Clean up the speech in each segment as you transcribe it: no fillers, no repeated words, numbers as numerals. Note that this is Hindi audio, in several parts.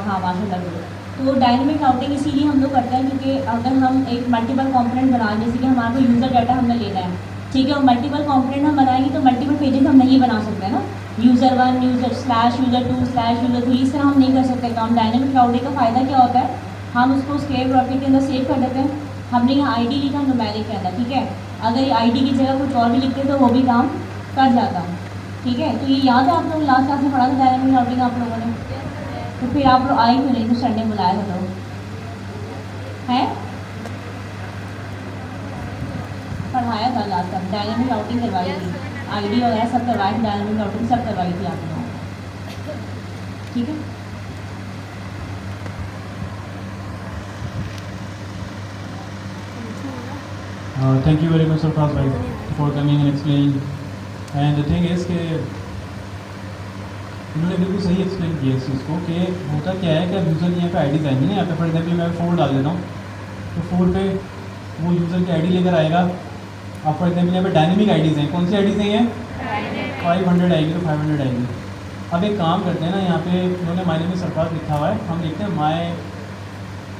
हाँ माशाल्लाह। तो डायनेमिक राउटिंग इसीलिए हम लोग करते हैं क्योंकि अगर हम एक मल्टीपल कंपोनेंट बना, जैसे कि हमारे को यूज़र डाटा हमने लेना है, ठीक है, और मल्टीपल कंपोनेंट हम बनाएंगे तो मल्टीपल पेजेस हम नहीं बना सकते ना, user 1 user slash user 2 slash user 3, इस तरह हम नहीं कर सकते काम। डायनेमिक राउटिंग का फ़ायदा क्या होता है, हम उसको स्केप ब्रैकेट के अंदर सेव कर देते हैं। हमने यहाँ आई डी लिखा न्यूमेरिक के अंदर, ठीक है, अगर ये आई डी की जगह कुछ और भी लिखते तो वो भी काम कर जाता, ठीक है। तो ये याद है आप लोग लास्ट क्लास में पढ़ा था डायनेमिक राउटिंग आप लोगों ने, तो फिर आप लोग आए क्यों नहीं, तो सर ने बुलाया था तो है पढ़ाया था लास्ट टाइम, डायनेमिक राउटिंग करवाई थी, आईडी वगैरह सब करवाई थी, डायनेमिक राउटिंग सब करवाई थी आप लोगों, ठीक है। Thank you very much, Sarfraz bhai, for coming and explaining. And the thing is कि इन्होंने बिल्कुल सही एक्सप्लेन किया इस चीज़ को कि होता क्या है कि अब यूज़र यहाँ पे आईडीज़ आएंगी ना, यहाँ पे फॉर एग्जाम्पल मैं 4 डाल देता हूँ, तो 4 पे वो यूज़र की आईडी लेकर आएगा। अब फॉर एग्जाम्पल यहाँ पे डायनेमिक आईडीज़ हैं, कौन सी आईडीज़ हैं ये? 500 आएगी तो 500 आएगी। अब एक काम करते हैं ना, यहाँ पे इन्होंने माय नेम इज़ सरफराज लिखा हुआ है, हम लिखते हैं माय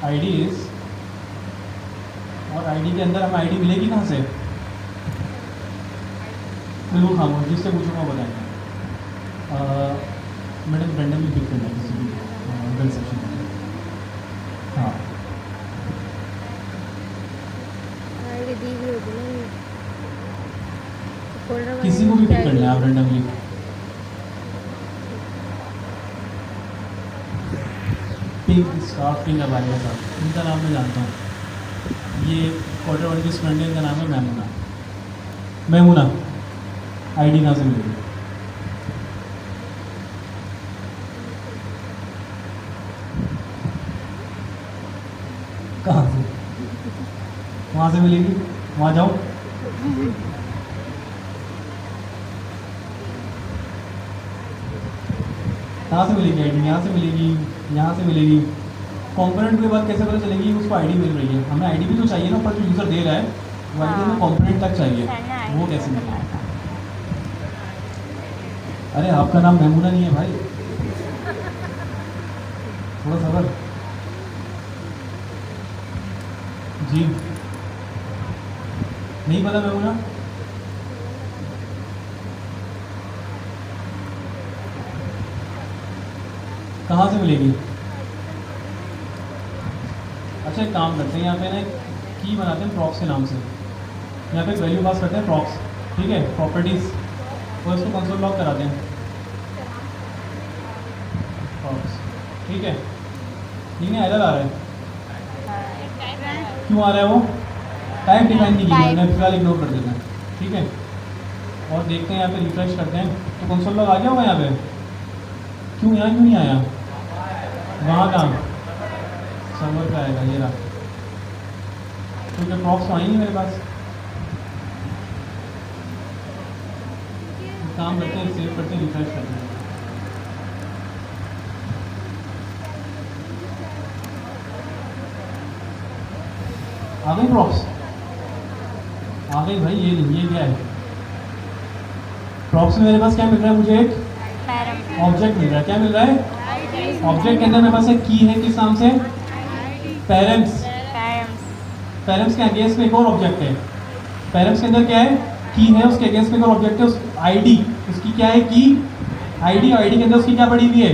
आईडीज़, और आईडी के अंदर हमें आईडी मिलेगी कहाँ से? बिल्कुल खामोश, जिससे पूछूंगा बताएंगे। मैडम रैंडमली पिक करना है किसी भी गन सेक्शन में। हाँ किसी को भी पिक करना है आप randomly. Pink scarf pink abaya साहब, इनका नाम मैं जानता हूँ, ये क्वार्टर 1 की स्टूडेंट है, इनका नाम है मैमुना। मैमुना आईडी कहाँ से मिलेगी? कहाँ से? वहाँ से मिलेगी, वहाँ जाओ। कहाँ से मिलेगी आईडी? यहाँ से मिलेगी, यहाँ से मिलेगी। कंपोनेंट के बाद कैसे पता चलेगी उसको आईडी मिल रही है? हमें आईडी भी तो चाहिए ना, पर जो यूज़र दे रहा है वो आईडी में कंपोनेंट तक चाहिए, वो कैसे मिलेगा? अरे आपका नाम मैमुना नहीं है भाई, थोड़ा सबर जी। नहीं पता मैमुना? कहाँ से मिलेगी? अच्छा एक काम करते हैं, यहाँ पे ना की बनाते हैं प्रॉक्स के नाम से, यहाँ पे एक वैल्यू पास करते हैं प्रॉक्स, ठीक है, प्रॉपर्टीज़, और इसको कंसोल लॉग कराते हैं प्रॉक्स, ठीक है। नहीं एरर आ रहा है, क्यों आ रहा है? वो टाइप डिफाइन नहीं किया हमने, फिलहाल इग्नोर कर देते हैं, ठीक है। और देखते हैं यहाँ पे रिफ्रेश करते हैं तो कंसोल लॉग आ गया होगा यहाँ पे। क्यों यहाँ क्यों नहीं आया? वहाँ कहाँ सर्वर पे आएगा, ये रहा, क्योंकि प्रॉक्स तो आई नहीं मेरे पास। काम करते हैं, सेव करते हैं, रिफ्रेश करते हैं। आ गई प्रॉक्स? आ गई भाई, ये क्या है? प्रॉक्स में मेरे पास क्या मिल रहा है? मुझे एक ऑब्जेक्ट मिल रहा है। क्या मिल रहा है? ऑब्जेक्ट के अंदर मेरे पास एक की है, किस नाम से? पेरेंट्स। पेरेंट्स के अगेंस्ट में एक और ऑब्जेक्ट है। पेरेंट्स के अंदर क्या है? की है, उसके अगेंस्ट में एक और ऑब्जेक्ट है, उस आईडी, उसकी क्या है? की आईडी, और आईडी के अंदर उसकी क्या पड़ी हुई है?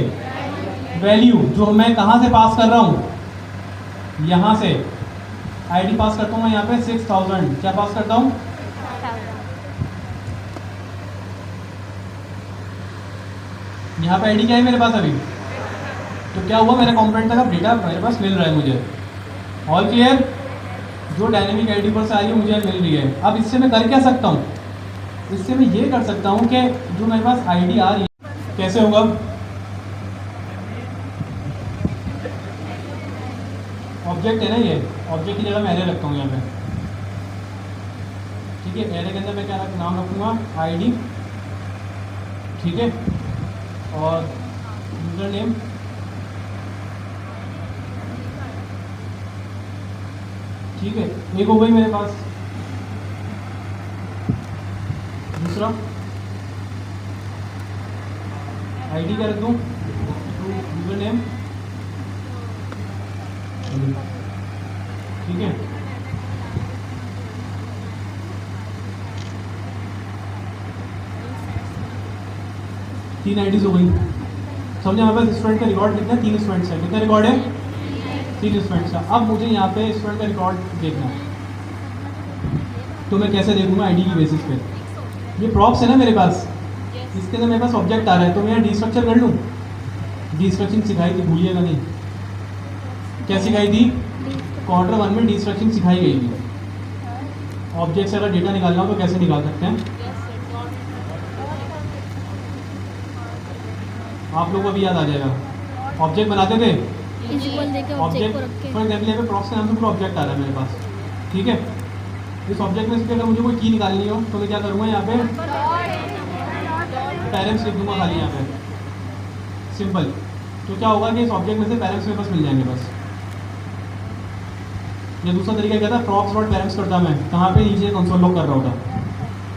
वैल्यू, जो मैं कहाँ से पास कर रहा हूँ? यहाँ से आईडी पास करता हूँ मैं यहाँ पे 6000। क्या पास करता हूँ? यहाँ पे आईडी क्या है मेरे पास अभी? तो क्या हुआ, मेरे कंपोनेंट का डेटा मेरे पास मिल रहा है मुझे। All clear? जो डायनेमिक आईडी पर से आई है मुझे मिल रही है। अब इससे मैं कर क्या सकता हूँ? इससे मैं ये कर सकता हूँ कि जो मेरे पास आईडी आ रही है, कैसे होगा? ऑब्जेक्ट है ना, ये ऑब्जेक्ट की जगह मैं एरे रखता हूँ यहाँ पे, ठीक है। एरे के अंदर मैं क्या नाम रखूँगा? आईडी, ठीक है, और यूजर नेम, ठीक है। एक हो गई मेरे पास। दूसरा आईडी क्या रख दूँ? यूजर नेम ठीक है, तीन आईडीज हो गई। समझे, हमारे पास स्टूडेंट का रिकॉर्ड कितना है, 3 स्टूडेंट्स है। कितना रिकॉर्ड है, 3 स्टूडेंट्स का। अब मुझे यहाँ पे स्टूडेंट का रिकॉर्ड देखना है, तो मैं कैसे देखूंगा, आईडी की बेसिस पे। ये प्रॉप्स है ना मेरे पास, इसके अंदर मेरे पास ऑब्जेक्ट आ रहा है, तो मैं डी स्ट्रक्चर कर लूँ। डी स्ट्रक्चरिंग सिखाई थी, भूलिएगा नहीं। क्या सिखाई थी, Q1 में डी स्ट्रक्चरिंग सिखाई गई थी। ऑब्जेक्ट से अगर डेटा निकालना हो तो कैसे निकाल सकते हैं, आप लोगों को भी याद आ जाएगा। ऑब्जेक्ट बनाते थे, ऑब्जेक्ट फॉर एग्जाम्पल यहाँ पे प्रॉप्स के नाम से पूरा ऑब्जेक्ट आ रहा है मेरे पास, ठीक है। इस ऑब्जेक्ट में से अगर मुझे कोई की निकालनी हो तो मैं क्या करूँगा, यहाँ पे पेरेंट्स लिख दूंगा खाली यहाँ पे, सिंपल। तो क्या होगा कि इस ऑब्जेक्ट में से पेरेंट्स मेरे पास मिल जाएंगे बस। या दूसरा तरीका क्या था, प्रॉप्स डॉट पेरेंट्स करता मैं, कहाँ पे नीचे कंसोल लॉग कर रहा होता।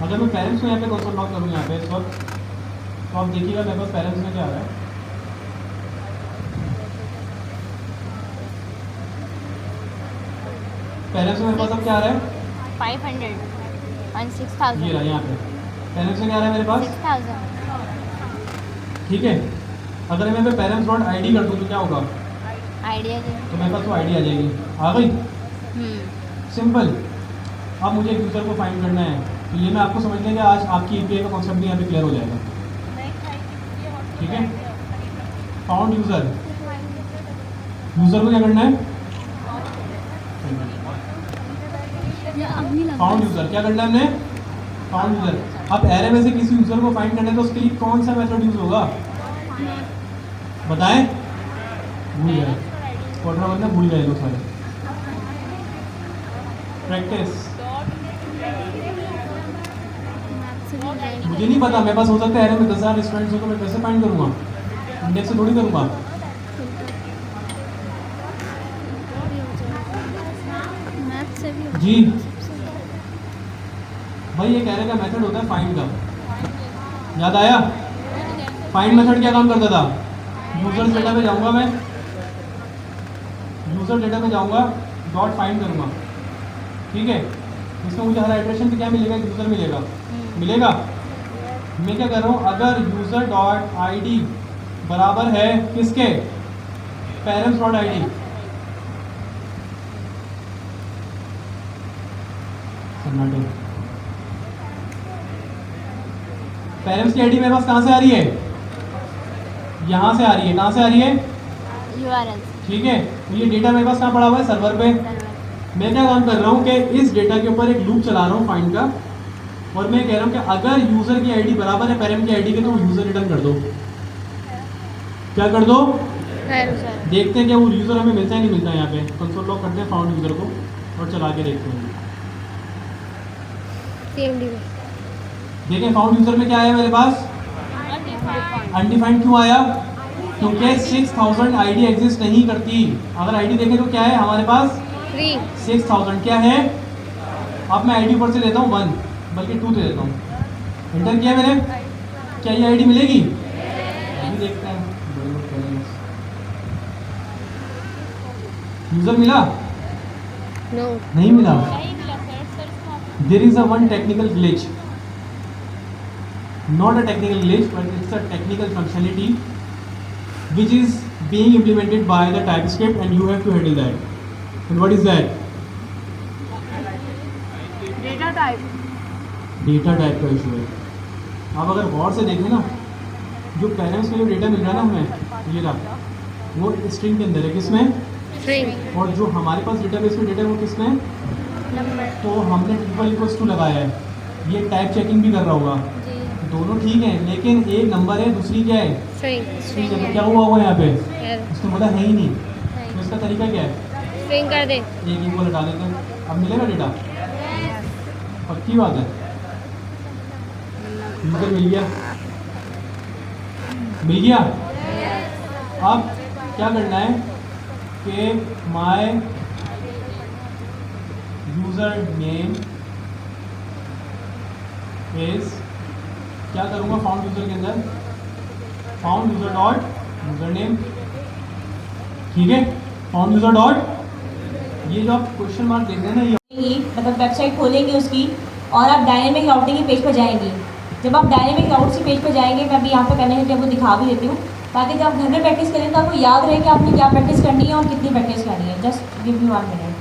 अगर मैं पेरेंट्स को यहाँ पे कंसोल लॉग करूँ यहाँ पे इस वक्त, तो आप देखिएगा मेरे पास पेरेंट्स में क्या आ रहा है। पेरेंट्स में मेरे पास अब क्या आ रहा है, 500 और 6000। ये रहा यहाँ पे पेरेंट्स में क्या आ रहा है मेरे पास, 6000। ठीक है। अगर मैं यहाँ पे पेरेंट्स डॉट आई कर दूँ तो क्या होगा, आइडिया दे। तो मेरे पास वो आई आ जाएगी, आ गई, सिंपल। अब मुझे एक यूज़र को फाइंड करना है, तो ये मैं आपको समझ लेंगे आज आपकी एपीआई का कॉन्सेप्ट भी यहाँ पे क्लियर हो जाएगा, ठीक है। फाउंड यूज़र, यूज़र को क्या करना है, फाउंड यूज़र, क्या करना है हमने, फाउंड यूज़र। अब एरे में से किसी यूज़र को फाइंड करना है तो उसके लिए कौन सा मेथड यूज़ होगा, बताएं, भूल गए, Q1 में भूल गए लोग सारे। प्रैक्टिस, मुझे नहीं पता, मेरे पास हो सकता है एरे में 10,000 स्टूडेंट्स हो तो मैं कैसे फाइंड करूँगा, इंडेक्स से थोड़ी करूँगा। जी भाई, ये एरे का मेथड होता है फाइंड का, याद आया। फाइंड मेथड क्या काम करता था, यूजर्स डेटा पे जाऊंगा मैं, यूजर डेटा पे जाऊंगा, डॉट फाइंड करूंगा, ठीक है। इसमें मुझे हर आइटरेशन पे क्या मिलेगा, यूजर मिलेगा, मिलेगा। मैं क्या कर रहा हूँ, अगर यूजर डॉट आईडी बराबर है किसके, पेरेंट्स डॉट आईडी, पेरेंट्स की आईडी मेरे पास कहाँ से आ रही है, यहाँ से आ रही है, कहाँ से आ रही है, URL। ठीक है। तो ये डेटा मेरे पास कहाँ पड़ा हुआ है, सर्वर पे। मैं क्या काम कर रहा हूँ कि इस डेटा के ऊपर एक लूप चला रहा हूँ फाइंड का, और मैं कह रहा हूँ कि अगर यूजर की आईडी बराबर है पेरेंट की आईडी के तो यूजर रिटर्न कर दो, क्या कर दो, देखते हैं कि वो यूजर हमें मिलता है नहीं मिलता है। यहाँ पे कंसोल लॉग करते हैं फाउंड यूजर को और चला के देखते हैं। देखें फाउंड यूजर में क्या आया मेरे पास, अनडिफाइंड। क्यों आया, क्योंकि 6000 आईडी एग्जिस्ट नहीं करती। अगर आईडी देखें तो क्या है हमारे पास, 6000 क्या है। अब मैं आईडी ऊपर से देता हूँ 1, बल्कि 2 दे देता हूँ, एंटर किया मैंने, क्या ये आईडी मिलेगी, अभी देखते हैं। यूजर मिला, नहीं मिला। There is a one technical glitch, not a technical glitch but it's a technical functionality which is being implemented by the TypeScript and you have to handle that. And what is that, data type, data type का इशू है। आप अगर गौर से देखें ना, जो पेरेंट्स में जो डेटा मिल रहा है ना हमें, ये रहा, वो स्ट्रिंग के अंदर है, किसमें, स्ट्रिंग। और जो हमारे पास डेटाबेस में डेटा है वो किसमें, नंबर। तो हमने ट्रिपल इक्वल्स टू लगाया है, ये टाइप चेकिंग भी कर रहा होगा, दोनों ठीक है, लेकिन एक नंबर है दूसरी क्या है, स्ट्रिंग है। तो क्या हुआ यहाँ पे, उसने बोला है ही नहीं, तो इसका तरीका क्या है, स्ट्रिंग कर दे, एक इक्वल हटा देते हैं, अब मिलेगा डेटा, पक्की बात है। यूजर मिल गया, मिल गया। अब क्या करना है कि माय यूजर नेम इज, क्या करूँगा फाउंड यूजर के अंदर, found user dot user name, ठीक है, फाउंड यूजर डॉट ये जो आप क्वेश्चन मार्क देख रहे हैं ना, ये मतलब वेबसाइट खोलेंगे उसकी और आप डायनेमिक राउटिंग के पेज पर जाएंगी। जब आप डायनेमिक राउट के पेज पर जाएंगे, मैं अभी यहाँ पे करने के लिए वो दिखा भी देती हूँ, ताकि जब आप घर में प्रैक्टिस करें तो आपको याद रहे कि आपने क्या प्रैक्टिस करनी है और कितनी प्रैक्टिस करनी है। Just give me 1 minute.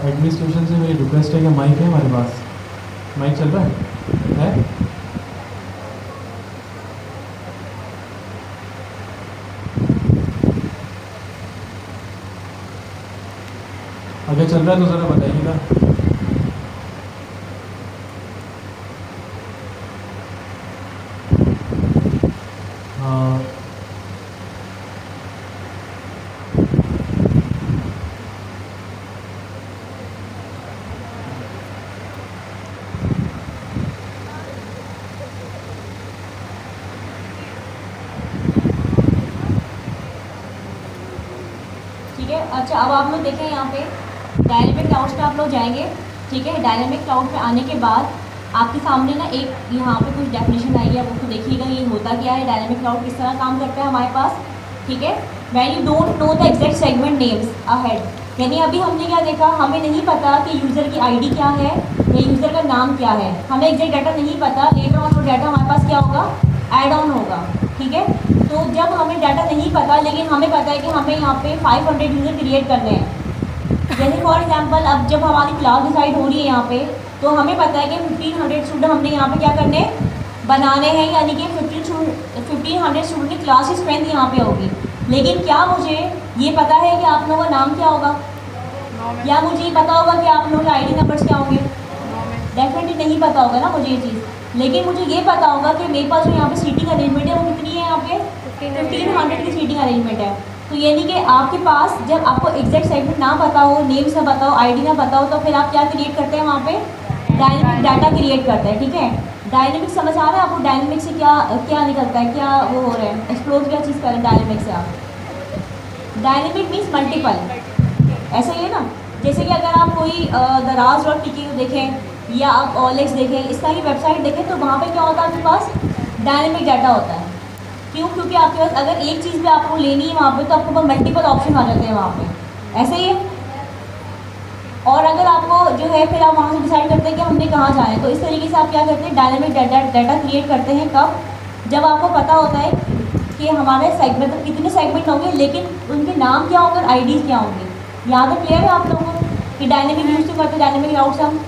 Administration से मेरी रिक्वेस्ट है कि माइक है हमारे पास, माइक चल रहा है? अगर चल रहा है तो ज़रा बताइएगा। हाँ, ठीक है। अच्छा, अब आप लोग देखें यहाँ पे डायनेमिक क्लाउड्स पे आप लोग जाएंगे। ठीक है, डायनेमिक क्लाउड पे आने के बाद आपके सामने ना एक यहाँ पे कुछ डेफिनेशन आई है, आप उसको देखिएगा ये होता क्या है, डायनेमिक क्लाउड किस तरह काम करता है हमारे पास। ठीक है, when you don't know the exact segment names ahead, यानी अभी हमने क्या देखा, हमें नहीं पता कि यूज़र की आईडी क्या है या यूज़र का नाम क्या है, हमें एग्जैक्ट डाटा नहीं पता। लेटर ऑन वो डाटा हमारे पास क्या होगा, ऐड ऑन होगा। ठीक है, तो जब हमें डाटा नहीं पता लेकिन हमें पता है कि हमें यहाँ पे 500 यूज़र क्रिएट करने हैं, जैसे फॉर एग्जांपल अब जब हमारी क्लास डिसाइड हो रही है यहाँ पे, तो हमें पता है कि 1500 स्टूडेंट हमने यहाँ पे क्या करने बनाने हैं, यानी कि 1500 स्टूडेंट की क्लास की स्ट्रेंथ यहाँ पे होगी। लेकिन क्या मुझे ये पता है कि आप लोगों का नाम क्या होगा, या मुझे ये पता होगा कि आप लोगों के आईडी नंबर्स क्या होंगे? डेफिनेटली नहीं पता होगा ना मुझे ये चीज़। लेकिन मुझे ये पता होगा कि मेरे पास जो यहाँ पे सीटिंग अरेंजमेंट है वो कितनी है, यहाँ पे 1500 की सीटिंग अरेंजमेंट है। तो यानी कि आपके पास जब आपको एग्जैक्ट सेगमेंट ना पता हो, नेम्स ना पता हो, आईडी ना पता हो, तो फिर आप क्या क्रिएट करते हैं वहाँ पे, डायनेमिक डाटा क्रिएट करते हैं। ठीक है, डायनेमिक समझ आ रहा है आपको, डायनेमिक से क्या क्या निकलता है, क्या वो हो रहा है, एक्सप्लोर क्या चीज़ करें डायनेमिक से आप। डायनेमिक मीन्स मल्टीपल, ऐसा ही है ना। जैसे कि अगर आप कोई दराज.टीके को देखें या आप OLX देखें, इस तरह की वेबसाइट देखें, तो वहाँ पे क्या होता है, आपके पास डायनेमिक डाटा होता है। क्यों? क्योंकि आपके पास अगर एक चीज़ भी आपको लेनी है वहाँ पे, तो आपके पास मल्टीपल ऑप्शन आ जाते हैं वहाँ पे, ऐसे ही है। और अगर आपको जो है फिर आप वहाँ से डिसाइड करते हैं कि हमने कहाँ जाना है, तो इस तरीके से आप क्या करते हैं, डायनेमिक डाटा क्रिएट करते हैं। कब? जब आपको पता होता है कि हमारे सेगमेंट मतलब कितने सेगमेंट होंगे, लेकिन उनके नाम क्या होंगे, आईडीज़ क्या होंगे। यहाँ तक क्लियर है आप लोगों को कि डायनेमिक यूज क्यों करते हैं, डायनेमिक राउट्स हम?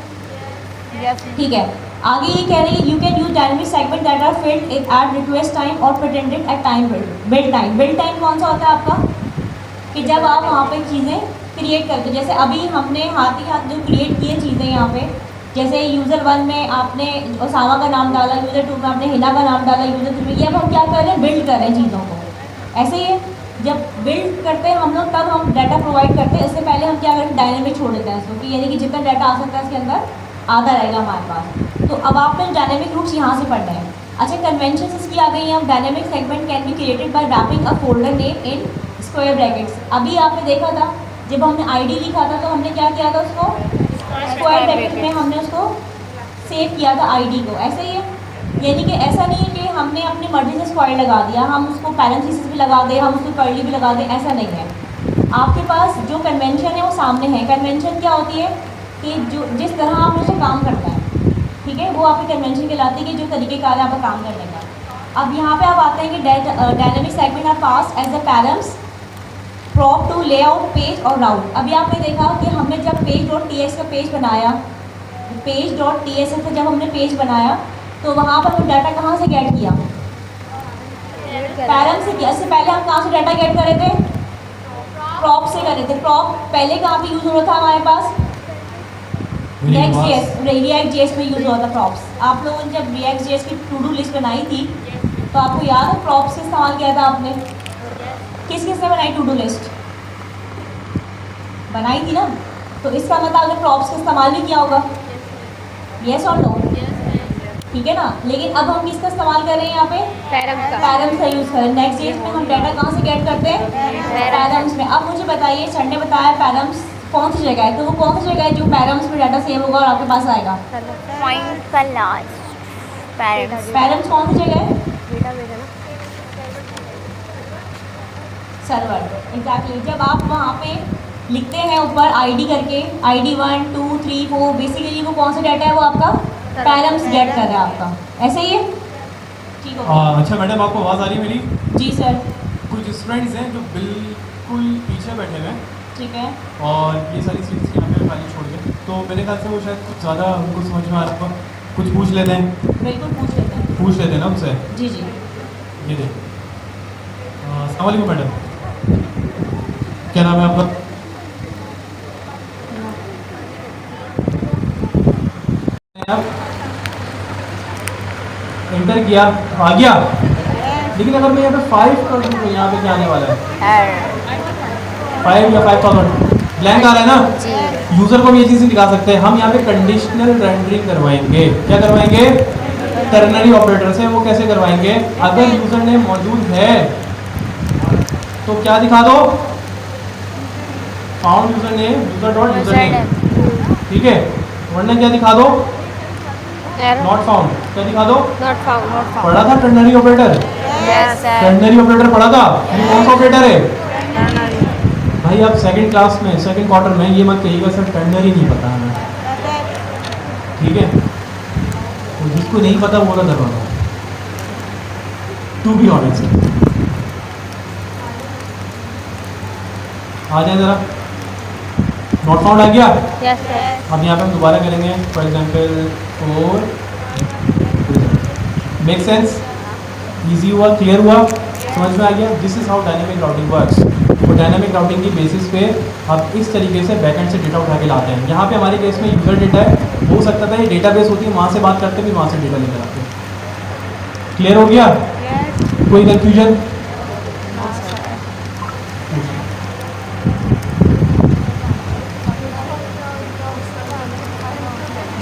ठीक है, आगे ये कह रहे हैं you can use dynamic segment that are filled at request time और prerendered at time build time. Build time कौन सा होता है आपका, कि जब आप वहाँ पे चीज़ें क्रिएट करते हैं। जैसे अभी हमने हाथ ही हाथ जो क्रिएट किए चीज़ें यहाँ पे, जैसे यूज़र 1 में आपने ओसामा का नाम डाला, यूज़र 2 में आपने हिना का नाम डाला, यूज़र 3 में, ये अब हम क्या कर रहे हैं, बिल्ड कर रहे हैं चीज़ों को। ऐसे ही है, जब बिल्ड करते हैं हम लोग तब हम डाटा प्रोवाइड करते हैं। इससे पहले हम क्या करते हैं, डायनेमिक छोड़ देते हैं इसको, कि यानी कि जितना डाटा आ सकता है इसके अंदर आधा रहेगा हमारे पास। तो अब आपने डायनेमिक रूट्स यहाँ से पढ़ना है। अच्छा, कन्वेंशन इसकी आ गई है। अब dynamic segment can be created by wrapping a folder name in square brackets. अभी आपने देखा था जब हमने आईडी लिखा था तो हमने क्या किया था, उसको स्क्वायर ब्रैकेट में हमने उसको सेव किया था आईडी को। ऐसे ही है, यानी कि ऐसा नहीं है कि हमने अपनी मर्जी से स्क्वायर लगा दिया, हम उसको पैरेंथेसिस भी लगा दें, हम उसको कर्ली भी लगा दें, ऐसा नहीं है। आपके पास जो कन्वेंशन है वो सामने है। कन्वेंशन क्या होती है कि जो जिस तरह आप उससे काम करता है, ठीक है, वो आपकी कन्वेंशन कहलाती है कि जो तरीक़ेकार है आपका काम करने का। अब यहाँ पे आप आते हैं कि dynamic segment are pass as the params prop to layout page और राउट। अभी आपने देखा कि हमने जब page.ts का पेज बनाया, page.ts से जब हमने पेज बनाया तो वहाँ पर हम डाटा कहाँ से गेट किया, पैरम से किया। इससे पहले हम कहाँ से डाटा गेट कर रहे थे, प्रॉप से कर रहे थे। प्रॉप पहले कहाँ पे यूज़ हो रहा था हमारे पास, React.js में यूज़ हुआ था प्रॉप्स। आप लोगों ने जब React.js की टू डू लिस्ट बनाई थी तो आपको याद है प्रॉप्स का इस्तेमाल किया था आपने, किस किस ने बनाई टू डू लिस्ट, बनाई थी ना। तो इसका मतलब आपने प्रॉप्स का इस्तेमाल भी किया होगा, यस और नो, ठीक है ना। लेकिन अब हम किसका इस्तेमाल कर रहे हैं यहाँ पे, पैरम्स का यूज़ करें। Next.js में हम डाटा कहाँ से गेट करते हैं, पैरम्स में। अब मुझे बताइए, सर ने बताया पैरम्स कौन सी जगह है, तो वो कौन सी जगह है जो पैरम्स में डाटा सेव होगा और आपके पास आएगा? पॉइंट का लास्ट पेरेंट्स पैरम्स कौन सी जगह है? डेटाबेस है ना। Server, exactly. जब आप वहाँ पे लिखते हैं ऊपर आईडी करके, आईडी 1 2 3 4, बेसिकली वो कौन सा डाटा है, वो आपका पैरम्स गेट कर रहा है आपका, ऐसे ही है? ठीक हो गया। अच्छा मैडम, आपको आवाज़ आ रही है मेरी? जी सर। कुछ स्टूडेंट्स हैं जो बिल्कुल पीछे बैठे हुए हैं ठीक है। और ये सारी चीज़ यहाँ पे खाली छोड़ के, तो मेरे ख्याल से वो शायद कुछ ज़्यादा उनको समझ में आ रहा है, कुछ पूछ लेते हैं। बिल्कुल पूछ लेते हैं। पूछ लेते हैं ना उनसे। जी जी। ये देख, अस्सलाम वालेकुम मैडम, क्या नाम है आपका? आप एंटर किया, आ गया, लेकिन अगर मैं यहाँ पे 5 कर दूँ तो यहाँ पे क्या आने वाला है? 5 या 5000 ब्लैंक आ रहा है ना? जी। यूजर को भी ये चीज़ दिखा सकते हैं हम। यहाँ पे कंडीशनल रेंडरिंग करवाएंगे। क्या करवाएंगे? टर्नरी ऑपरेटर से। वो कैसे करवाएंगे? अगर यूजर नेम मौजूद है तो क्या दिखा दो? Found user name, user dot user name, ठीक है। वरना क्या दिखा दो? Not found. क्या दिखा दो? Not found. पढ़ा था ternary operator? Yes sir. Ternary operator पढ़ा था। ये कौन सा ऑपरेटर है भाई? आप सेकंड क्लास में, सेकंड क्वार्टर में ये मत कहिएगा सर टर्नरी नहीं पता हमें, ठीक है? तो जिसको नहीं पता वो ना करवाना, टू बी ऑनेस्ट। आ जाए ज़रा। नॉट फाउंड आ गया? Yes sir. अब यहाँ पे हम दोबारा करेंगे, for example 4। Make sense? Easy हुआ? क्लियर हुआ? समझ में आ गया? This is how dynamic routing works. तो डायनेमिक राउटिंग की बेसिस पे आप इस तरीके से बैकएंड से डेटा उठा के लाते हैं। यहाँ पे हमारे केस में यूजर डेटा है, हो सकता था ये डेटाबेस होती है, वहाँ से बात करते भी, वहाँ से डेटा लेकर आते हैं। क्लियर हो गया? कोई कंफ्यूजन?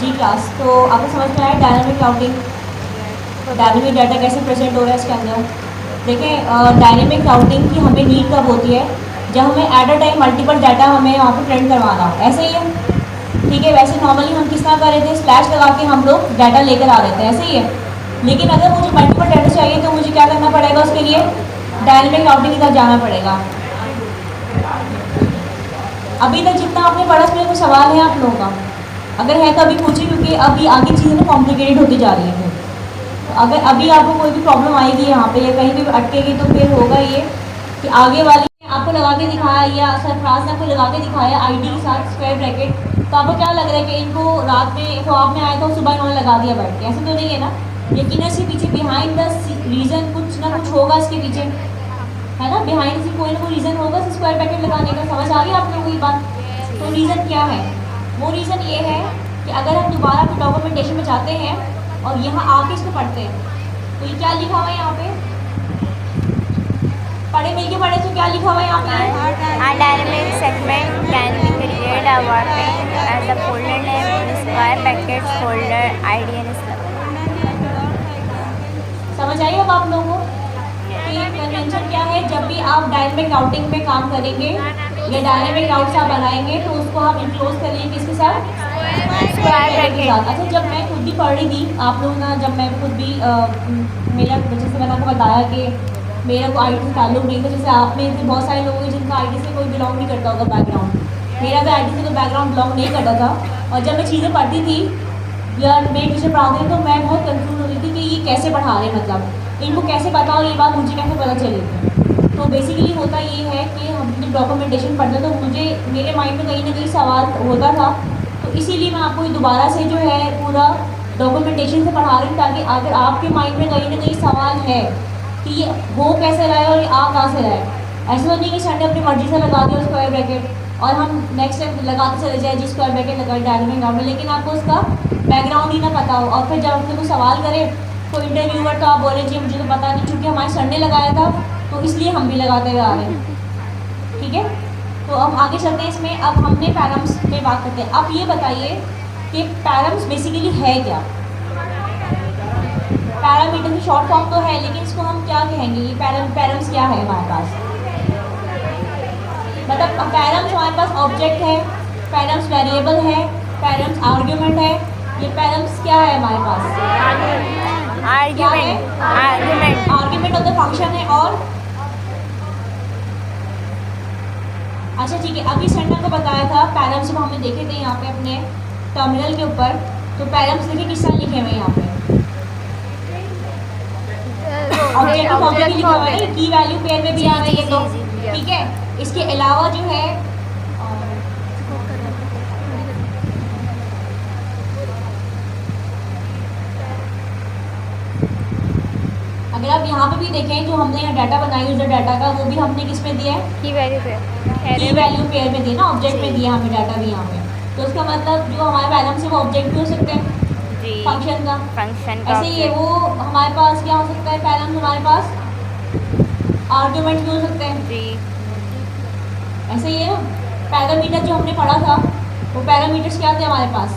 जी क्लास, तो आपको समझ में आया डायनामिक राउटिंग, डायनामिक डाटा कैसे प्रेजेंट हो रहा है इसके अंदर? देखें, डायनेमिक राउटिंग की हमें नीड कब होती है? जब हमें at a time multiple data हमें वहाँ पे प्रिंट करवाना हो, ऐसे ही है, ठीक है? वैसे नॉर्मली हम किस तरह कर रहे थे, स्लैश लगा के हम लोग डाटा लेकर आ रहे थे, ऐसे ही है। लेकिन अगर मुझे मल्टीपल डाटा चाहिए तो मुझे क्या करना पड़ेगा? उसके लिए डायनेमिक राउटिंग की तरफ जाना पड़ेगा। अभी तक जितना आपने पढ़ा उसमें कोई सवाल है आप लोगों का? अगर है तो अभी पूछिए, क्योंकि अभी आगे चीज़ें ना कॉम्प्लिकेटेड होती जा रही हैं। तो अगर अभी आपको कोई भी प्रॉब्लम आएगी यहाँ पे या कहीं भी अटकेगी तो फिर होगा ये कि आगे वाली ने आपको लगा के दिखाया या सरफराज ने आपको लगा के दिखाया आईडी के साथ स्क्वायर ब्रैकेट, तो आपको क्या लग रहा है कि इनको रात में ख्वाब में आया तो सुबह इन्होंने लगा दिया बैठ के? ऐसे तो नहीं है ना? यकीन इसके पीछे बिहाइंड द रीज़न कुछ ना कुछ होगा इसके पीछे, है ना? बिहाइंड से कोई ना कोई रीज़न होगा स्क्वायर ब्रैकेट लगाने का। समझ आ गई आप लोगों की बात? तो रीज़न क्या है? वो रीज़न ये है कि अगर हम दोबारा अपने डॉक्यूमेंटेशन में जाते हैं और यहाँ आके इसको पढ़ते हैं तो ये क्या लिखा हुआ है यहाँ पे? पढ़े, मिलके पढ़े तो क्या लिखा हुआ है यहाँ पे? A dynamic segment can be created a working as a folder name in square brackets folder ID and stuff. समझ आई अब आप लोगों को कि कन्वेंशन क्या है? जब भी आप डायनेमिक राउटिंग पे काम करेंगे या डायनेमिक राउट्स आप बनाएंगे तो उसको आप इनक्लोज करेंगे किसके साथ? स्क्वायर ब्रैकेट के साथ। अच्छा, जब मैं खुद भी पढ़ रही थी, आप लोग ना, जब मैं खुद भी मेरा जैसे मैंने आपको बताया कि मेरा को आईटी से ताल्लुक नहीं था, जैसे आप में से बहुत सारे लोग हैं जिनका आईटी से कोई बिलोंग नहीं करता होगा बैकग्राउंड, मेरा भी आईटी से कोई बैकग्राउंड बिलोंग नहीं करता था। और जब मैं चीज़ें पढ़ती थी या मेरे टीचर पढ़ाते थे तो मैं बहुत कंफ्यूज होती थी कि ये कैसे पढ़ा रहे हैं, मतलब इनको कैसे पता हो, ये बात मुझे कैसे पता चलेगी? तो बेसिकली होता ये है कि हम जब डॉक्यूमेंटेशन पढ़ते तो मुझे मेरे माइंड में कहीं ना कहीं सवाल होता था, तो इसीलिए मैं आपको दोबारा से जो है पूरा डॉक्यूमेंटेशन से पढ़ा रही हूँ, ताकि अगर आपके माइंड में कहीं ना कहीं सवाल है कि ये हो कैसे रहा है और ये आ कहाँ से रहा है, ऐसा तो नहीं कि संडे अपनी मर्जी से लगा दिया स्क्वायर ब्रैकेट और हम नेक्स्ट टाइम लगाते चले जाए जी स्क्वायर ब्रैकेट लगा डायनेमिक राउटिंग, लेकिन आपको उसका बैकग्राउंड ही ना पता हो और फिर जब आपसे कोई सवाल करे तो इंटरव्यूअर तो आप बोले जी मुझे तो पता नहीं, चूँकि हमारे संडे लगाया था तो इसलिए हम भी लगाते हुए आ रहे हैं, ठीक है? तो अब आगे चलते हैं इसमें। अब हमने पैरम्स पे बात करते हैं। अब ये बताइए कि पैरम्स बेसिकली है क्या? पैरामीटर की शॉर्ट फॉर्म तो है, लेकिन इसको हम क्या कहेंगे? ये पैरम्स क्या है हमारे पास? मतलब पैरम्स हमारे पास ऑब्जेक्ट है पैरम्स वेरिएबल है, पैरम्स आर्ग्यूमेंट है, ये पैरम्स क्या है हमारे पास? आर्ग्यूमेंट ऑफ द फंक्शन है। और अच्छा ठीक है, अभी सर ने आपको बताया था पैरम्स जब हमने देखे थे यहाँ पे अपने टर्मिनल के ऊपर, तो पैरम्स देखिए किस तरह लिखे हुए हैं यहाँ पे ऑब्जेक्ट फॉर्म में लिखा हुआ है, की वैल्यू पेयर में भी आ रही है। तो ठीक है, इसके अलावा जो है अगर आप यहाँ पे भी देखें जो हमने यहाँ डाटा बनाया यूजर डाटा का, वो भी हमने किस में दिया है? की वैल्यू पेयर में दिया ना, ऑब्जेक्ट में दिया हमें डाटा भी यहाँ पे। तो उसका मतलब जो हमारे पैरम्स है वो ऑब्जेक्ट भी हो सकते हैं फंक्शन का। ऐसे ही है वो हमारे पास क्या हो सकता है, पैरम्स हमारे पास आर्ग्यूमेंट भी हो सकते हैं जी। ऐसे ही है ना, पैरामीटर जो हमने पढ़ा था वो पैरामीटर्स क्या थे हमारे पास?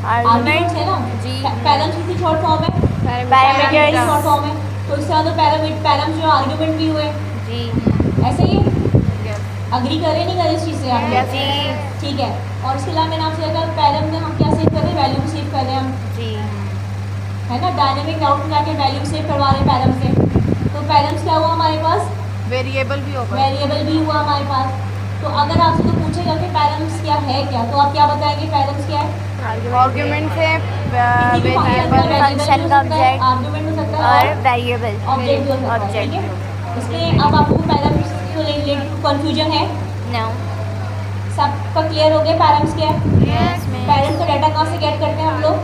आर्ग्यूमेंट्स है ना जी। पैरम्स की शॉर्ट फॉर्म है, पैरामीटर्स शॉर्ट फॉर्म है। तो इससे तो पैरम्स जो आर्ग्यूमेंट भी हुए जी। ऐसे ही अग्री करें नहीं करे इस चीज़ से आप? ठीक है। और इसके अलावा मैंने आपसे कहा पैरम में हम क्या सेव कर रहे हैं? वैल्यू सेव कर रहे हैं हम जी, है ना। डायनेमिक राउट में जाके वैल्यू सेव करवा रहे हैं पैरम से। तो पैरम्स क्या हुआ हमारे पास? वेरिएबल भी हुआ हमारे पास। तो अगर आपसे तो पूछेगा कि पैरम्स क्या है क्या, तो आप क्या बताएंगे पैरम्स क्या है? आर्ग्यूमेंट से फंक्शन का ऑब्जेक्ट, आर्ग्यूमेंट हो सकता है और वेरिएबल ऑब्जेक्ट हो सकता है। ठीक है, इसलिए अब आपको पैरम्स को रिलेटेड कंफ्यूजन है? नो। सबका क्लियर हो गया पैरम्स क्या है? पैरम्स का डाटा कहाँ से गेट करते हैं हम लोग?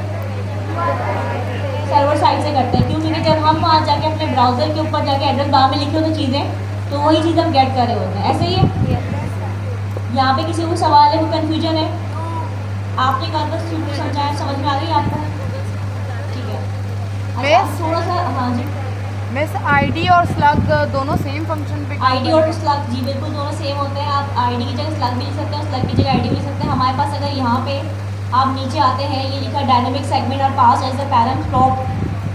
सर्वर साइड से करते हैं। क्यों? क्योंकि जब हम वहाँ जाके अपने ब्राउजर के ऊपर जाके एड्रेस बार में लिखे होते चीज़ें, तो वही चीज़ हम गेट कर रहे होते हैं। ऐसे ही है। यहाँ पे किसी को सवाल है, कोई कन्फ्यूजन है? आपने कहा था समझाया, समझ में आ गई आपको? ठीक है। अच्छा थोड़ा सा, हाँ जी मिस आईडी और स्लग दोनों सेम फंक्शन पे? आईडी और स्लग जी बिल्कुल दोनों सेम होते हैं। आप आईडी की जगह स्लग भी लिख सकते हैं, स्लग की जगह आईडी भी लिख सकते हैं। हमारे पास अगर यहाँ पे आप नीचे आते हैं, ये लिखा डायनेमिक सेगमेंट और पास एज द पैरम टॉप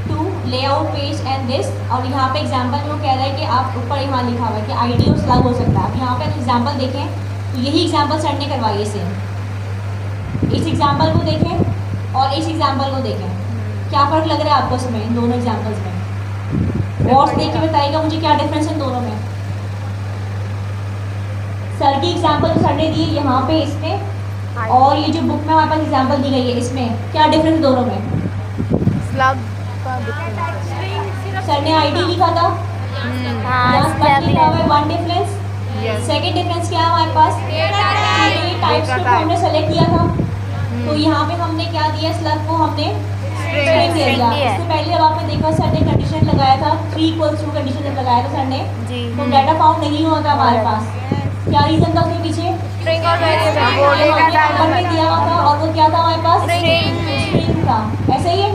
to layout page and this. और यहाँ पे एग्जांपल में वो कह रहा है कि आप ऊपर यहाँ लिखा हुआ है कि आईडी और स्लग हो सकता है। आप यहाँ पे एग्जांपल देखें तो यही एग्जांपल सर ने करवाई है सेम। इस एग्जांपल को देखें और इस एग्जांपल को देखें, क्या फ़र्क लग रहा है आपको इसमें, इन दोनों एग्जांपल्स में? वर्ड्स देख के बताइएगा मुझे क्या डिफरेंस है इन दोनों में। सर की एग्जांपल सर ने दी यहाँ पे इसमें, और ये जो बुक में हमारे पास एग्जांपल दी गई है इसमें, क्या डिफरेंस दोनों में? स्लग का डिफरेंस सर ने आईडी लिखा था, यहाँ स्लग लिखा हुआ है, वन डिफरेंस। सेकंड डिफरेंस क्या है हमारे पास? टाइप्स को हमने सेलेक्ट किया था, तो यहाँ पे हमने क्या दिया, स्लग को हमने स्ट्रिंग दे दिया। इससे पहले जब आपने देखा सर ने कंडीशन लगाया था 3 = 2 कंडीशन जब लगाया था सर ने, तो डाटा फाउंड नहीं हुआ था हमारे पास। क्या रीजन था उसके पीछे? स्ट्रिंग और दिया हुआ था, और वो क्या था हमारे पास? स्ट्रिंग था। ऐसे ही है,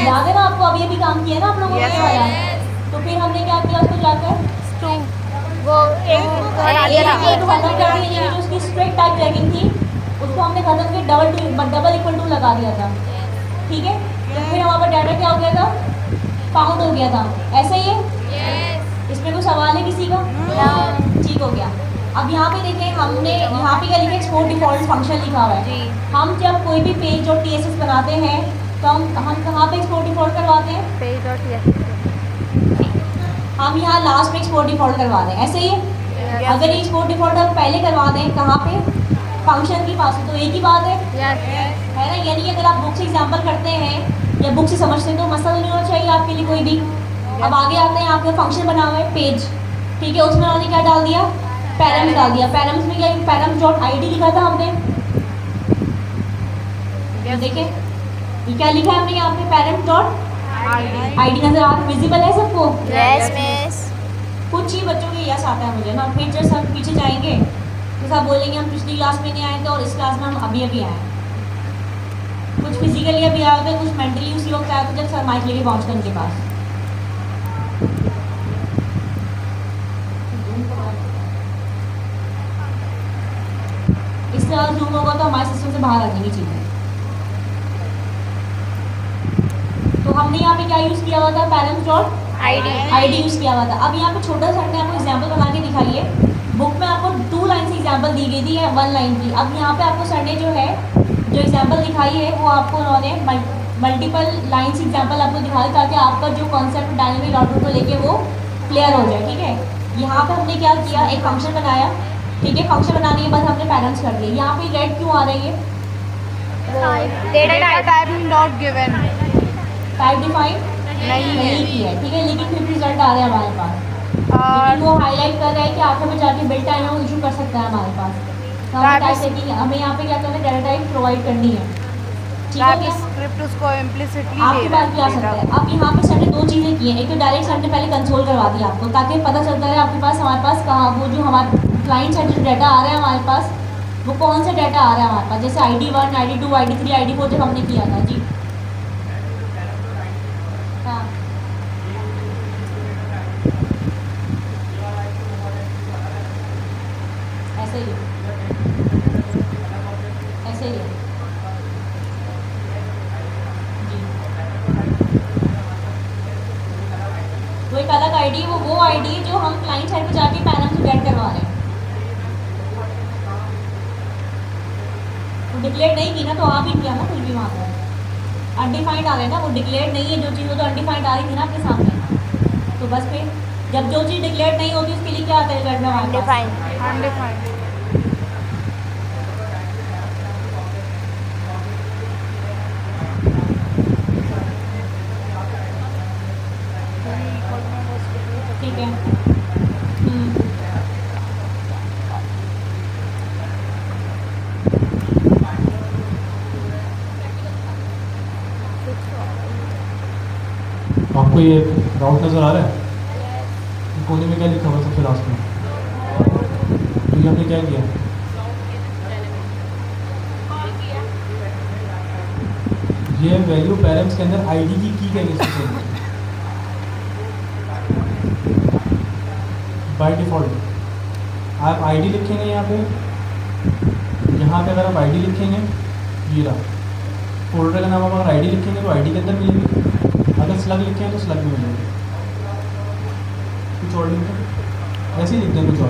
याद है ना आपको? अभी अभी काम किया ना आप लोगों ने वाला। तो फिर हमने क्या किया उसको जाकर खत्म कर दिया, जो उसकी स्ट्रिंग टाइप टैगिंग थी उसको हमने खत्म कर डबल इक्वल टू लगा दिया था। ठीक है, तो फिर हमारा डाटा क्या हो गया था? फाउंड हो गया था। ऐसे ही है। इसमें कोई सवाल है किसी का? ठीक हो गया। अब यहाँ पे देखें, हमने यहाँ पे क्या लिखा है? एक्सपोर्ट डिफॉल्ट फंक्शन लिखा हुआ है। हम जब कोई भी पेज और TSS बनाते हैं तो हम कहाँ पे एक्सपोर्ट डिफॉल्ट करवाते हैं? पेज और TSS हम यहाँ लास्ट में एक्सपोर्ट डिफॉल्ट करवा दें। ऐसे ही है। अगर ये एक्सपोर्ट डिफॉल्ट हम पहले करवा दें कहाँ पे? फंक्शन के पास, तो एक ही बात है है ना। यानी अगर आप बुक से एग्जाम्पल करते हैं या बुक से समझते हैं तो मसला नहीं होना चाहिए आपके लिए कोई भी। अब आगे आते हैं, आपका फंक्शन बना हुआ है पेज, ठीक है, उसमें हमने क्या डाल दिया? पैरम्स डाल दिया। पैरम्स में क्या? पैरम्स डॉट ID लिखा था हमने, देखें ये क्या लिखा है हमने यहाँ पे? पैरम्स डॉट ID नजर आ विजिबल है सबको? Yes miss. कुछ ही बच्चों के यस आता है मुझे ना, फिर जब सब पीछे जाएंगे तो सब बोलेंगे हम पिछली क्लास में नहीं आए थे और इस क्लास में हम अभी अभी आए। कुछ फिजिकली अभी आए थे, कुछ मेंटली उसी वक्त आए थे जब सर माइक लेके पहुँचते उनके पास। इस तरह जूम होगा तो हमारे सिस्टम से बाहर आ जाएंगी चीज़ें। तो हमने यहाँ पे क्या यूज़ किया हुआ था? पैरम्स डॉट ID यूज़ किया हुआ था। अब यहाँ पे छोटा सा हमने आपको एग्जाम्पल बना के दिखाइए। बुक में आपको 2 लाइन से एग्जाम्पल एग्जांपल दी गई थी है 1 लाइन की। अब यहाँ पे आपको सर ने जो एग्जांपल दिखाई है वो आपको उन्होंने मल्टीपल लाइन्स एग्जांपल आपको दिखा दी ताकि आपका जो कॉन्सेप्ट डायनेमिक राउटर को लेके वो क्लियर हो जाए। ठीक है, यहाँ पे हमने क्या किया, एक फंक्शन बनाया। ठीक है, फंक्शन बनाने के बाद हमने पैरेंट्स कर दिए। यहाँ पे रेड क्यों आ रही है? Data type not given type define नहीं है। की है। ठीक है, लेकिन फिर रिजल्ट आ रहा है हमारे पास। और लेकिन वो हाईलाइट कर रहा है कि आखिर में जाके बिल्ट टाइम है वो इशू कर सकता है हमारे पास। तो हमें टाइप सेटिंग हमें यहाँ पे क्या करना है, डेटा टाइप प्रोवाइड करनी है। ठीक है क्या? स्क्रिप्ट उसको इम्प्लिसिटली आपके पास क्या आ सकता है? अब यहाँ पे सर ने 2 चीज़ें की हैं। एक तो डायरेक्ट सर ने पहले कंसोल करवा दिया आपको ताकि पता चलता है आपके पास हमारे पास कहाँ वो जो हमारे क्लाइंट साइड जो डाटा आ रहा है हमारे पास वो कौन सा डाटा आ रहा है हमारे पास। जैसे ID1, ID2, ID3, ID4 जब हमने किया था। जी हाँ, ऐसे ही ऐसे ही है। जी, वो एक अलग आईडी है, वो आईडी है जो हम क्लाइंट साइड पे जाके पैरम से गेट करवा रहे हैं। वो डिक्लेयर नहीं की ना तो आप ही किया ना कुछ भी वहाँ पर अनडिफाइंड आ रहा है ना, वो डिक्लेयर नहीं है जो चीज़, वो तो अनडिफाइंड आ रही थी ना आपके सामने। तो बस फिर जब जो चीज़ डिक्लेयर नहीं होती उसके लिए क्या आता है रिजल्ट में हमारे पास? Undefined. अनडिफाइंड। ठीक है। आपको ये राउट नज़र आ रहा है? कोने में क्या लिखा हुआ है सबसे लास्ट में? तो ये हमने क्या किया? ये वैल्यू पैरेंट्स के अंदर आईडी की क्या लिखी है बाय डिफ़ॉल्ट। आप आईडी लिखेंगे यहाँ पे अगर आप आईडी लिखेंगे ये रहा फोल्डर का नाम, आप अगर आईडी लिखेंगे तो आईडी के अंदर मिलेगी, अगर स्लग लिखे हैं तो स्लग में मिलेंगे। कुछ और लिखते हैं ऐसे ही लिखते हैं, कुछ और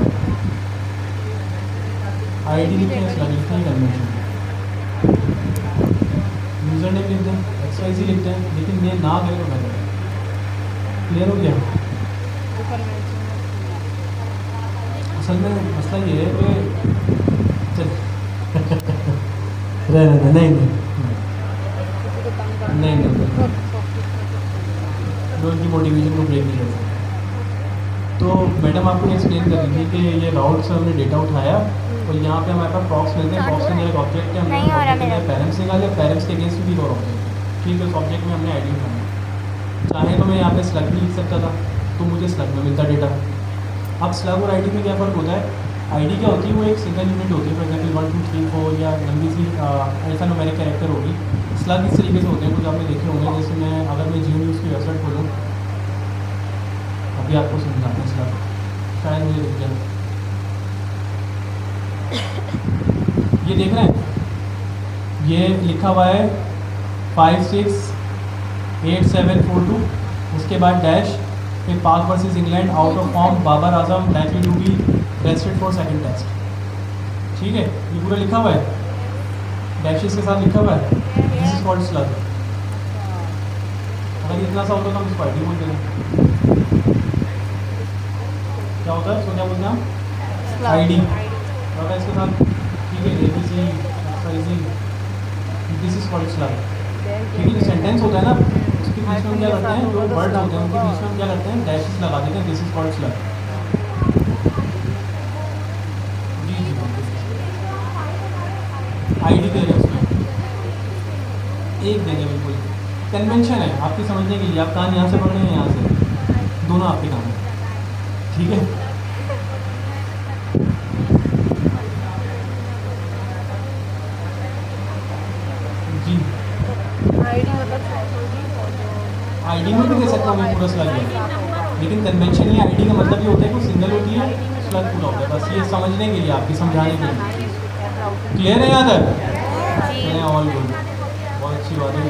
आईडी लिखते हैं, स्लग लिखते हैं, कन्वेंशन यूज़र नेम लिखते हैं, XYZ लिखते हैं, लेकिन ये ना करें तो बेहतर है। क्लियर हो गया? असल में मसला ये है कि नहीं लोगों की मोटिवेशन को ब्रेक नहीं कर सकते। तो मैडम आपको एक्सप्लेन कर रही थी कि ये राउट से हमने डेटा उठाया और यहाँ पे हमारे पास प्रॉक्स मिलते हैं, प्रॉक्स के अंदर एक ऑब्जेक्ट है, नहीं हो रहा मेरा। पेरेंट्स निकाले, पेरेंट्स के अगेंस्ट भी और ऑब्जेक्ट। ठीक है, उस ऑब्जेक्ट में हमने आईडी निकाली, चाहे तो मैं यहाँ पे स्लग भी लिख सकता था तो मुझे स्लग में मिलता डेटा। अब स्लग और आईडी में क्या फ़र्क होता है? आईडी क्या होती है, वो एक सिंगल यूनिट होती है, फॉर एग्जाम्पल 1 2 3 4 या लंबी सी अल्फान्यूमेरिक कैरेक्टर होगी। स्लग इस तरीके से होते हैं, कुछ आपने देखे होंगे। जैसे मैं अगर मैं जियो न्यूज़ की वेबसाइट खोलूँ, अभी आपको समझाते हैं स्लग, शायद मुझे दिख जाए। ये देख रहे हैं, ये लिखा हुआ है 568742, उसके बाद डैश, फिर Pak versus England, out of form, Babar Azam likely to be rested for second test. ठीक है, ये पूरा लिखा हुआ है, डैशेस के साथ लिखा हुआ है। This is called slug. अगर इतना सा होता तो हम इसको आईडी बोलते हैं। क्या होता है, इसको क्या बोलते हैं हम? आईडी। और इसके साथ ठीक है ABC XYZ, this is called slug. क्योंकि जो सेंटेंस होता है ना उसके बीच में हम क्या करते हैं, जो वर्ड होते हैं उनके बीच में हम क्या करते हैं, डैशेस लगा देते हैं। This is called slug. ID दे रहे हैं उसमें, एक देंगे बिल्कुल। कन्वेंशन है आपकी समझने के लिए, आप कान यहाँ से पढ़ रहे हैं, यहाँ से, दोनों आपके काम है। ठीक है, जी आईडी में भी दे सकता हूँ मैं पूरा स्लग है, लेकिन कन्वेंशन ये आईडी का मतलब ये होता है कि सिंगल होती है, स्लग पूरा होता है। बस ये समझने के लिए, आपकी समझाने के लिए। क्लियर है? याद है? ऑल गुड, बहुत अच्छी बात है।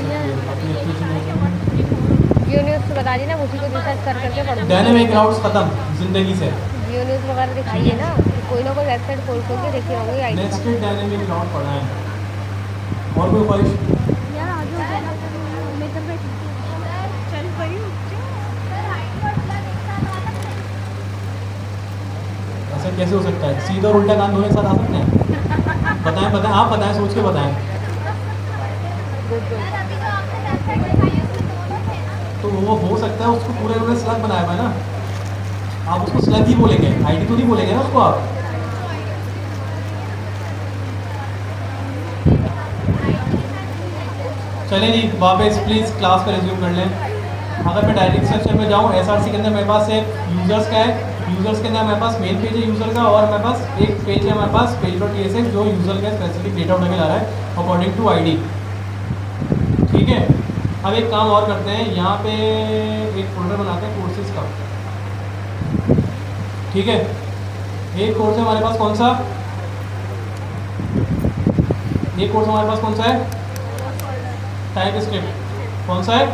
न्यूज़ बता दी ना, उसी को रिसर्च कर करके पढ़ो। डायनेमिक राउट्स खत्म जिंदगी से। जियो न्यूज़ वगैरह दिखाइए ना, कोई ना कोई वेबसाइट खोल खोल के देखे होंगे आईडी। नेस्टेड डायनेमिक लॉट पढ़ा है। और कोई ख्वाहिश? यार आज मैं कर बैठी चल पई। ऐसा कैसे हो सकता है? सीधा और उल्टा कान दोनों एक साथ आ सकते हैं? बताएं बताएं, आप बताएं, सोच के बताएं। तो वो हो सकता है, उसको पूरे उन्होंने स्लग बनाया हुआ है ना, आप उसको स्लग ही बोलेंगे, आईडी तो नहीं बोलेंगे ना उसको आप। चलें जी, वापस प्लीज़ क्लास पर रिज्यूम कर लें। अगर मैं डायरेक्ट सेक्शन में जाऊँ, एसआरसी के अंदर मेरे पास एक यूज़र्स का है, यूज़र्स के अंदर हमारे पास मेन पेज है यूज़र का, और हमारे पास एक पेज है हमारे पास page.tsx जो यूज़र का स्पेसिफिक डेटा उठा के ला रहा है अकॉर्डिंग टू आईडी। ठीक है, अब एक काम और करते हैं, यहाँ पे एक फोल्डर बनाते हैं कोर्सेज का। ठीक है, एक कोर्स है हमारे पास कौन सा, एक कोर्स हमारे पास कौन सा है, टाइप स्क्रिप्ट, कौन सा है,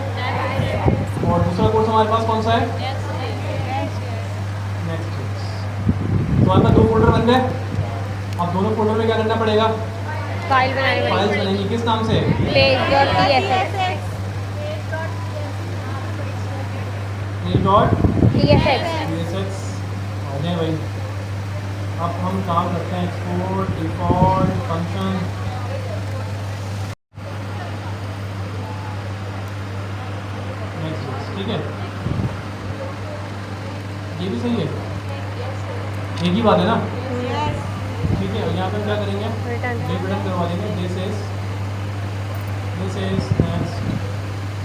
और दूसरा कोर्स हमारे पास कौन सा है, नेक्स्ट। तो हमारे पास दो फोल्डर बन गए। अब दोनों फोल्डर में क्या करना पड़ेगा, फाइल बनानी फाइल्स बनेंगी, किस नाम से, page.tsx। page.tsx। आ जाए भाई, अब हम काम करते हैं एक्सपोर्ट डिफॉल्ट फंक्शन। ठीक है, ये भी सही है, एक ही बात है ना। ठीक है, यहाँ पे हम क्या करेंगे, रिटर्न करवा देंगे, this is next,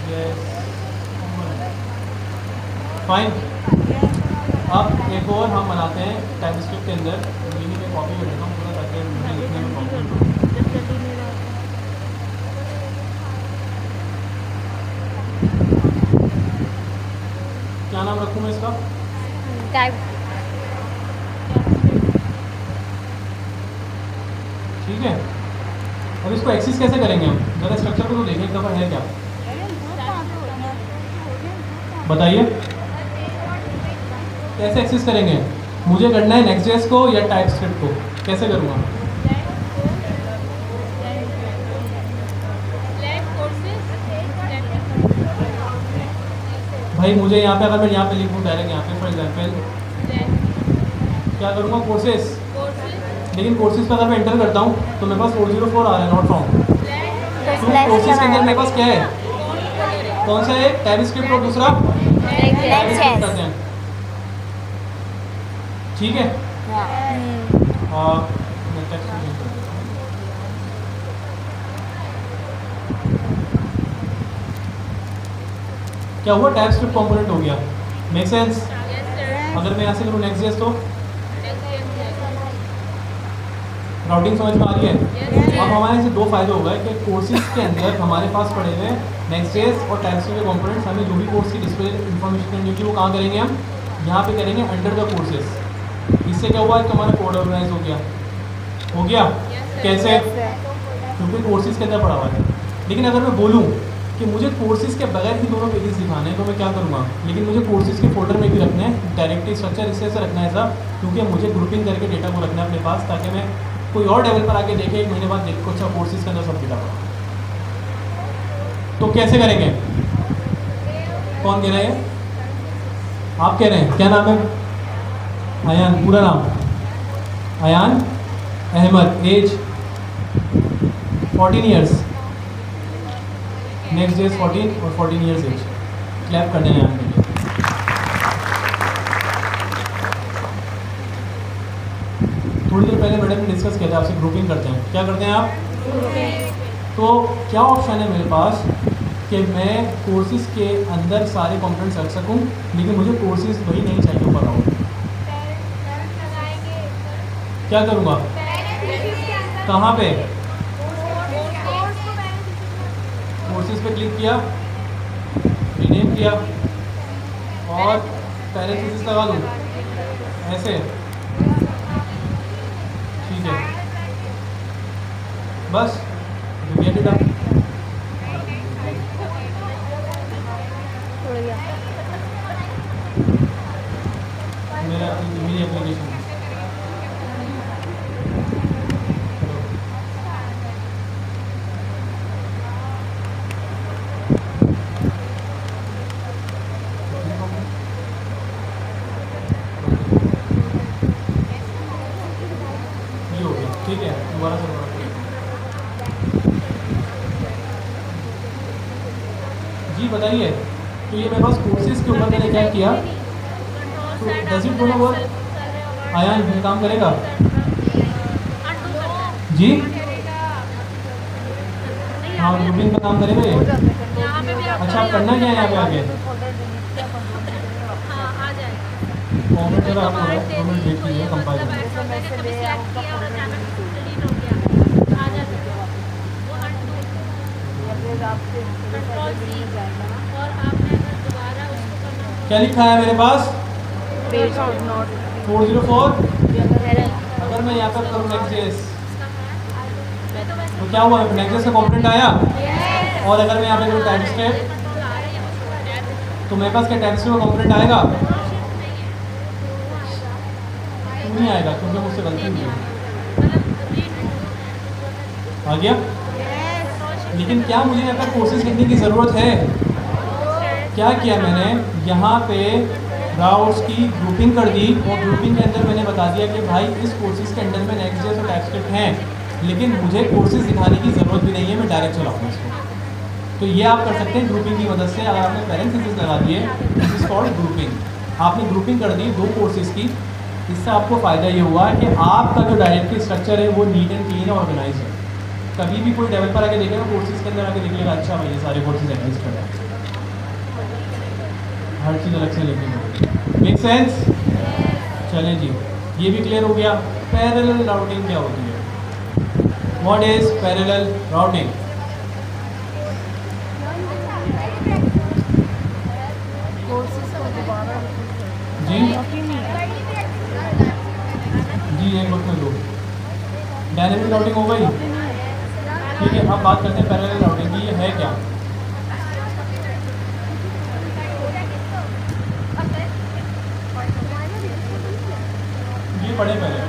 yes, fine. अब एक और हम बनाते हैं टाइपस्क्रिप्ट के अंदर, लिखने में कॉपी कर देता हूँ पूरा ताकि मुझे लिखने में कॉपी हो। क्या नाम रखूँ मैं इसका, टाइप। ठीक है, अब इसको एक्सेस कैसे करेंगे हम, ज़रा स्ट्रक्चर को तो देखें एक दफ़ा है क्या, बताइए कैसे एक्सेस करेंगे। मुझे करना है नेक्स्ट.जेएस को या टाइपस्क्रिप्ट को, कैसे करूँगा, भाई मुझे यहाँ पे, अगर मैं यहाँ पे लिखूँ डायरेक्ट यहाँ पे फॉर एग्जांपल, क्या करूँगा, कोर्सेस, लेकिन कोर्सेज पर अगर मैं एंटर करता हूँ तो मेरे पास 404 आ रहा है, नॉट फाउंड। तो कोर्सेज के अंदर मेरे पास क्या है, कौन सा है, टाइपस्क्रिप्ट और दूसरा टाइपस्क्रिप्ट करते हैं। ठीक है, मैं टेक्स्ट में करता हूँ। क्या हुआ, टाइपस्क्रिप्ट कंपोनेंट हो गया, मेक सेंस। अगर मैं यहाँ से करूँ नेक्स्ट.जेएस तो राउटिंग समझ में आ रही है। अब हमारे से दो फायदे हो गए कि कोर्सेज के अंदर हमारे पास पड़े हुए नेक्स्ट.जेएस और टाइपस्क्रिप्ट के कंपोनेंट्स, हमें जो भी कोर्स की डिस्प्ले इन्फॉर्मेशन करनी होगी वो कहाँ करेंगे, हम यहाँ पे करेंगे अंडर द कोर्सेज। इससे क्या हुआ कि हमारा कोड ऑर्गेनाइज हो गया, कैसे, क्योंकि कोर्सेज के अंदर पड़ा हुआ है। लेकिन अगर मैं बोलूँ कि मुझे कोर्सेज के बगैर ही दोनों पेजेस दिखाने हैं तो मैं क्या करूँगा, लेकिन मुझे कोर्सेज के फोल्डर में भी रखना है, डायरेक्टरी स्ट्रक्चर इससे ऐसा रखना है ऐसा, क्योंकि मुझे ग्रुपिंग करके डेटा को रखना है अपने पास, ताकि मैं कोई और डेवलपर आके देखे 1 महीने बाद देखो अच्छा कोर्सेज के अंदर सब डेटा पड़ा। तो कैसे करेंगे, कौन कह रहे हैं, आप कह रहे हैं, क्या नाम है, अयान, पूरा नाम अयान अहमद, एज 14 ईयर्स, नेक्स्ट.जेएस 14 और 14 ईयर्स एज। क्लैप करने हैं आपके लिए। थोड़ी देर पहले मैडम ने डिस्कस किया था आपसे, ग्रुपिंग करते हैं, क्या करते हैं आप, तो क्या ऑप्शन है मेरे पास कि मैं कोर्सेज के अंदर सारे कंपोनेंट्स रख सकूं, लेकिन मुझे कोर्सेज वही नहीं चाहिए ऊपर आओ, क्या करूँगा, कहाँ पे, कोर्सेज पे क्लिक किया, रीनेम किया और पैरेंथेसिस लगा दूँ ऐसे, ठीक है, बस गेट इट अप। मेरी ठीक है, दोबारा से दोबारा। जी बताइए, तो ये मेरे पास कोर्सेज के ऊपर मैंने क्या किया, तो does it gonna work? Ayaan ये काम करेगा जी? हाँ, ग्रुपिंग का काम करेगा ये। अच्छा, आप करना क्या है यहाँ पे आगे? फॉर्मेट जरा आप फॉर्मेट देख लीजिए, कंपाइल क्या लिखा है मेरे पास? 404। अगर मैं यहाँ पर करूँ नेक्स्ट तो क्या हुआ, नेक्स्ट का कॉम्पोनेंट आया। और अगर मैं यहाँ पे करूँ टाइम स्टेप, तो मेरे पास क्या टाइम स्टेप का कॉम्पोनेंट आएगा? नहीं आएगा, क्योंकि मुझसे गलती हुई है। आ गया? लेकिन क्या मुझे यहाँ पर कोर्सेज लिखने की ज़रूरत है? क्या किया मैंने यहाँ पे, राउट्स की ग्रुपिंग कर दी, और ग्रुपिंग के अंदर मैंने बता दिया कि भाई इस कोर्सेज के अंदर में नेक्स्ट और टाइपस्क्रिप्ट हैं, लेकिन मुझे कोर्सेज दिखाने की ज़रूरत भी नहीं है, मैं डायरेक्ट चलाऊँगा इसको। तो ये आप कर सकते हैं ग्रुपिंग की मदद से। अगर आपने पैरेंथेसिस लगा दिए, दिस इज कॉल्ड ग्रुपिंग। आपने ग्रुपिंग कर दी 2 कोर्सेज की, इससे आपको फ़ायदा ये हुआ कि आपका जो डायरेक्टरी स्ट्रक्चर है वो नीट एंड क्लीन और ऑर्गेनाइज है। कभी भी कोई डेवलपर आके देखेगा कोर्सेज के अंदर आके देख लेगा, अच्छा भाई ये सारे कोर्सेज एग्जिस्ट कर रहे हैं, हर चीज़ अलग से लिखनी होगी। Make sense? चलें जी, ये भी क्लियर हो गया। पैरेलल राउटिंग क्या होती है? What is parallel routing? जी जी, एक वक्त में लो। डायनेमिक राउटिंग हो गई, ठीक है। अब बात करते हैं पैरेलल राउटिंग की, ये है क्या? ये पढ़े पहले।